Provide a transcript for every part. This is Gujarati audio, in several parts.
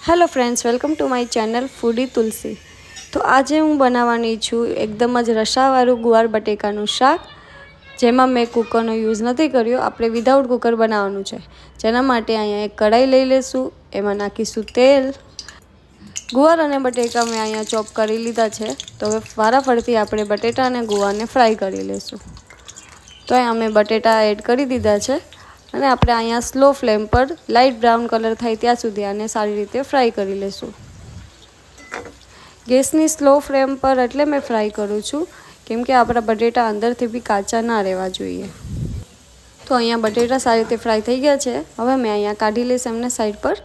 Hello friends, welcome to my channel foodie Tulsi. तो आज हूँ बनावानी छूँ एकदम ज रसावाळું गुवार बटेकाનું શાક, જેમાં મેં કુકરનો યુઝ નથી કર્યો। આપણે વિધાઉટ કુકર બનાવવાનું છે, જેના માટે અહીંયા એક કઢાઈ લઈ લેશું। એમાં નાખીશું તેલ। ગુવાર અને બટેકા મેં અહીંયા ચોપ કરી લીધા છે, તો હવે વારાફરતી આપણે બટેટા અને ગુવારને ફ્રાય કરી લેશું। તો અહીંયા મેં બટેટા એડ કરી દીધા છે અને આપણે અહીંયા સ્લો ફ્લેમ પર લાઇટ બ્રાઉન કલર થાય ત્યાં સુધી આને સારી રીતે ફ્રાય કરી લેશું। ગેસની સ્લો ફ્લેમ પર એટલે મેં ફ્રાય કરું છું કેમ કે આપણા બટેટા અંદરથી બી કાચા ના રહેવા જોઈએ। તો અહીંયા બટેટા સારી રીતે ફ્રાય થઈ ગયા છે। હવે મેં અહીંયા કાઢી લઈશ એમને સાઈડ પર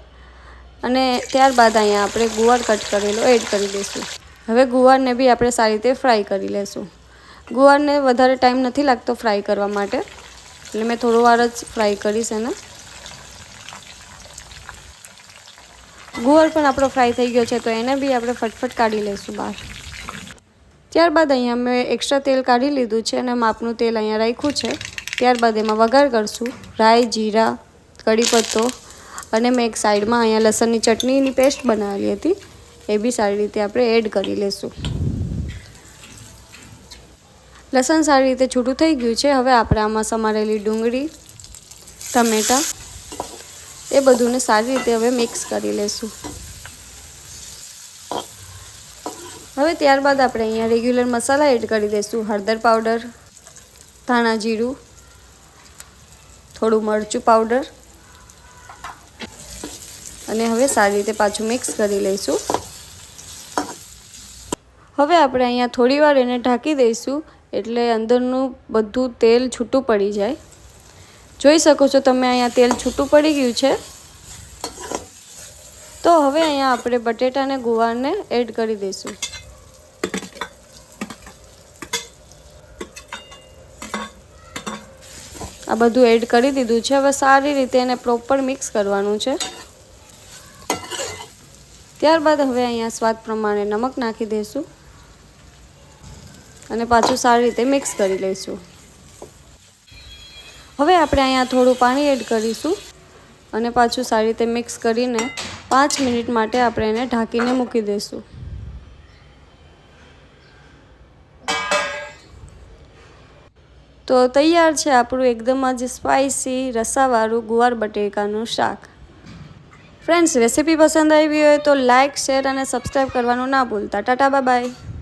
અને ત્યારબાદ અહીંયા આપણે ગુવાર કટ કરેલો એડ કરી દઈશું। હવે ગુવારને બી આપણે સારી રીતે ફ્રાય કરી લેશું। ગુવારને વધારે ટાઈમ નથી લાગતો ફ્રાય કરવા માટે, એટલે મેં થોડો વાર જ ફ્રાય કરીશ એને। ગુવાર પણ આપણો ફ્રાય થઈ ગયો છે, તો એને બી આપણે ફટફટ કાઢી લઈશું બહાર। ત્યારબાદ અહીંયા મેં એક્સ્ટ્રા તેલ કાઢી લીધું છે અને માપનું તેલ અહીંયા રાખ્યું છે। ત્યારબાદ એમાં વઘાર કરશું, રાઈ, જીરા, કડી પત્તો અને મેં એક સાઈડમાં અહીંયા લસણની ચટણીની પેસ્ટ બનાવેલી હતી, એ બી સારી રીતે આપણે એડ કરી લઈશું। લસણ સારી રીતે છૂટું થઈ ગયું છે। હવે આપણે આમાં સમારેલી ડુંગળી, ટમેટાં એ બધુંને સારી રીતે હવે મિક્સ કરી લેશું। હવે ત્યારબાદ આપણે અહીંયા રેગ્યુલર મસાલા એડ કરી દઈશું। હળદર પાવડર, ધાણા જીરું, થોડું મરચું પાવડર અને હવે સારી રીતે પાછું મિક્સ કરી લઈશું। હવે આપણે અહીંયા થોડી વાર એને ઢાંકી દઈશું એટલે અંદરનું બધું તેલ છૂટું પડી જાય। જોઈ શકો છો તમે અહીંયા તેલ છૂટું પડી ગયું છે। તો હવે અહીંયા આપણે બટેટા અને ગુવારને એડ કરી દઈશું। આ બધું એડ કરી દીધું છે। હવે સારી રીતે એને પ્રોપર મિક્સ કરવાનું છે। ત્યારબાદ હવે અહીંયા સ્વાદ પ્રમાણે નમક નાખી દઈશું અને પાછું સારી રીતે મિક્સ કરી લઈશું। હવે આપણે અહીંયા થોડું પાણી એડ કરીશું અને પાછું સારી રીતે મિક્સ કરીને 5 મિનિટ માટે આપણે એને ઢાંકીને મૂકી દઈશું। તો તૈયાર છે આપણું એકદમ જ સ્પાઇસી રસાવાળું ગુવાર બટેકાનું શાક। ફ્રેન્ડ્સ, રેસીપી પસંદ આવી હોય તો લાઇક, શેર અને સબસ્ક્રાઈબ કરવાનું ના ભૂલતા। Tata, bye bye.